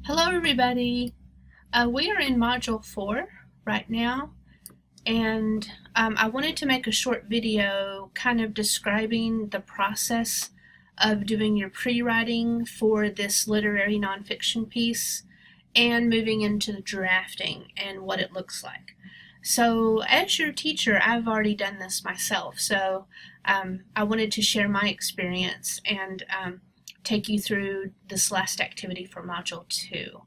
Hello everybody. We are in Module 4 right now, and I wanted to make a short video kind of describing the process of doing your pre-writing for this literary nonfiction piece and moving into the drafting and what it looks like. So as your teacher, I've already done this myself, so I wanted to share my experience and take you through this last activity for Module 2.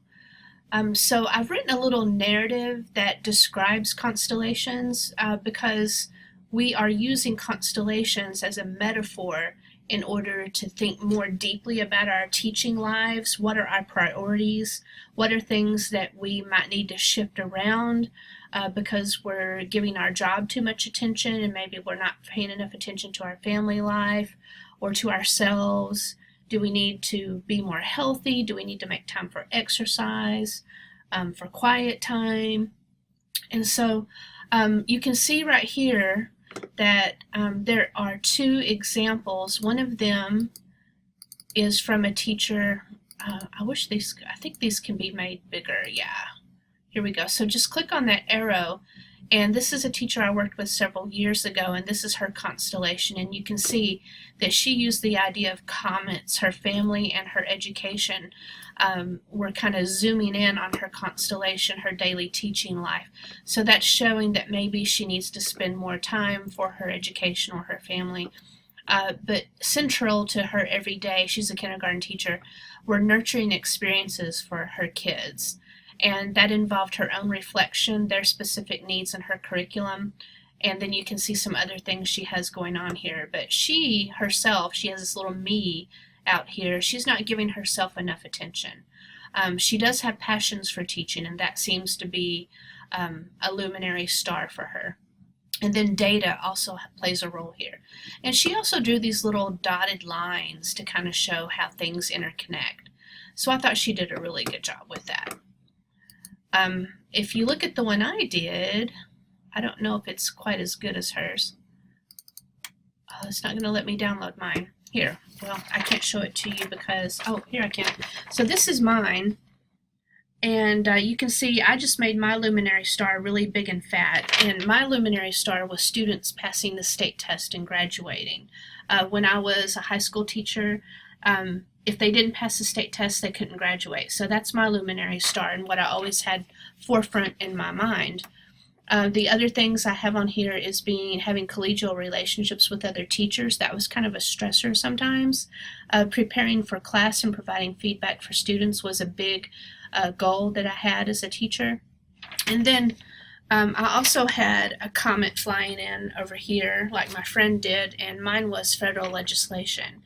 So I've written a little narrative that describes constellations because we are using constellations as a metaphor in order to think more deeply about our teaching lives. What are our priorities? What are things that we might need to shift around because we're giving our job too much attention and maybe we're not paying enough attention to our family life or to ourselves? Do we need to be more healthy? Do we need to make time for exercise, for quiet time? And so you can see right here that there are two examples. One of them is from a teacher. I think these can be made bigger. Yeah, here we go. So just click on that arrow. And this is a teacher I worked with several years ago, and this is her constellation. And you can see that she used the idea of comets. Her family and her education were kind of zooming in on her constellation, her daily teaching life. So that's showing that maybe she needs to spend more time for her education or her family. But central to her every day, she's a kindergarten teacher, were nurturing experiences for her kids. And that involved her own reflection, their specific needs in her curriculum, and then you can see some other things she has going on here. But she herself, she has this little me out here. She's not giving herself enough attention. She does have passions for teaching, and that seems to be a luminary star for her. And then data also plays a role here. And she also drew these little dotted lines to kind of show how things interconnect. So I thought she did a really good job with that. If you look at the one I did, I don't know if it's quite as good as hers. Oh, it's not going to let me download mine. Here, well, I can't show it to you because, oh, here I can. So this is mine, and you can see I just made my luminary star really big and fat, and my luminary star was students passing the state test and graduating. When I was a high school teacher, if they didn't pass the state test, they couldn't graduate. So that's my luminary star and what I always had forefront in my mind. The other things I have on here is having collegial relationships with other teachers. That was kind of a stressor sometimes. Preparing for class and providing feedback for students was a big goal that I had as a teacher. And then I also had a comet flying in over here like my friend did, and mine was federal legislation.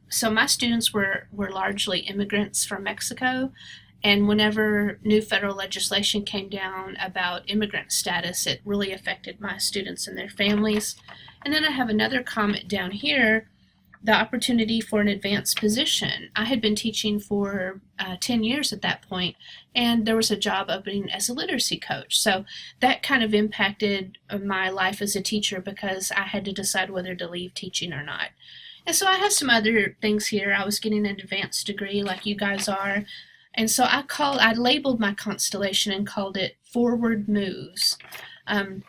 So my students were largely immigrants from Mexico, and whenever new federal legislation came down about immigrant status, it really affected my students and their families. And then I have another comment down here, the opportunity for an advanced position. I had been teaching for 10 years at that point, and there was a job opening as a literacy coach. So that kind of impacted my life as a teacher because I had to decide whether to leave teaching or not. And so I have some other things here. I was getting an advanced degree like you guys are. And so I labeled my constellation and called it Forward Moves. And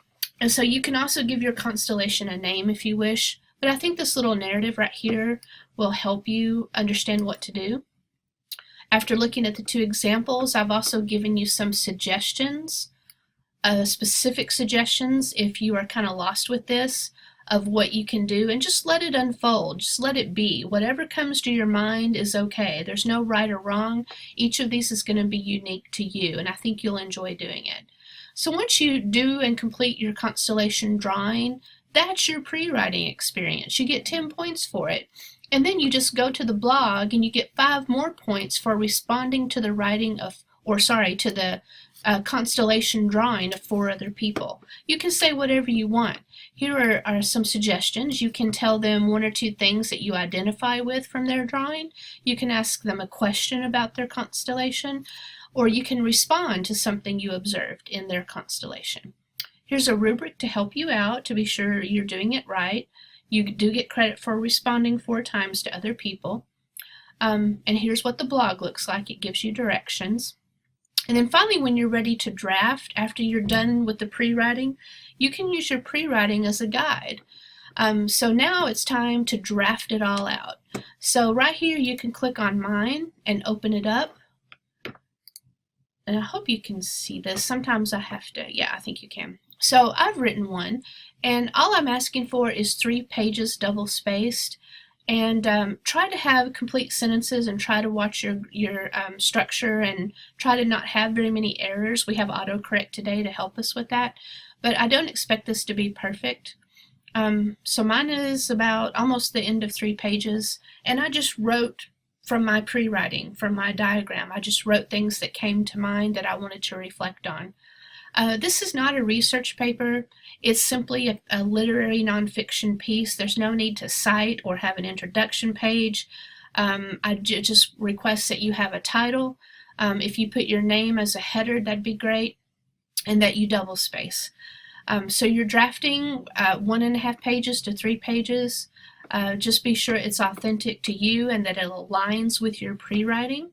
so you can also give your constellation a name if you wish. But I think this little narrative right here will help you understand what to do. After looking at the two examples, I've also given you some suggestions, specific suggestions if you are kind of lost with this, of what you can do, and just let it unfold. Just let it be. Whatever comes to your mind is okay. There's no right or wrong. Each of these is going to be unique to you, and I think you'll enjoy doing it. So once you do and complete your constellation drawing, that's your pre-writing experience. You get 10 points for it. And then you just go to the blog and you get 5 more points for responding to the writing of, to the constellation drawing of 4 other people. You can say whatever you want. Here are some suggestions. You can tell them 1 or 2 things that you identify with from their drawing. You can ask them a question about their constellation, or you can respond to something you observed in their constellation. Here's a rubric to help you out to be sure you're doing it right. You do get credit for responding 4 times to other people. And here's what the blog looks like. It gives you directions. And then finally, when you're ready to draft, after you're done with the pre-writing, you can use your pre-writing as a guide. So now it's time to draft it all out. So right here you can click on mine and open it up. And I hope you can see this. Sometimes I have to, yeah, I think you can. So I've written one, and all I'm asking for is 3 pages double spaced. And try to have complete sentences and try to watch your structure and try to not have very many errors. We have autocorrect today to help us with that, but I don't expect this to be perfect. So mine is about almost the end of 3 pages, and I just wrote from my pre-writing, from my diagram. I just wrote things that came to mind that I wanted to reflect on. This is not a research paper. It's simply a literary nonfiction piece. There's no need to cite or have an introduction page. I just request that you have a title. If you put your name as a header, that'd be great, and that you double space. So you're drafting 1.5 pages to 3 pages. Just be sure it's authentic to you and that it aligns with your pre-writing.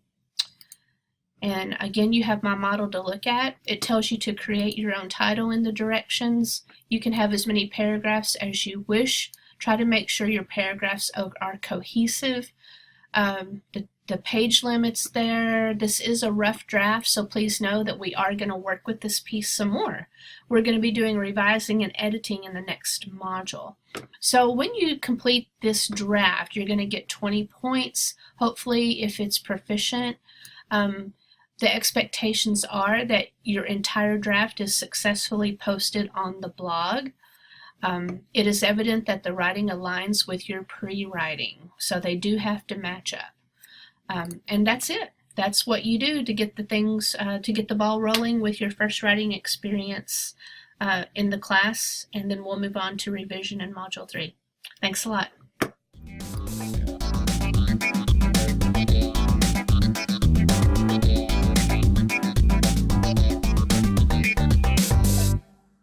And again, you have my model to look at. It tells you to create your own title in the directions. You can have as many paragraphs as you wish. Try to make sure your paragraphs are cohesive. The page limit's there. This is a rough draft, so please know that we are going to work with this piece some more. We're going to be doing revising and editing in the next module. So when you complete this draft, you're going to get 20 points, hopefully, if it's proficient. The expectations are that your entire draft is successfully posted on the blog. It is evident that the writing aligns with your pre-writing, so they do have to match up. And that's it. That's what you do to get the things, to get the ball rolling with your first writing experience in the class, and then we'll move on to revision in Module 3. Thanks a lot.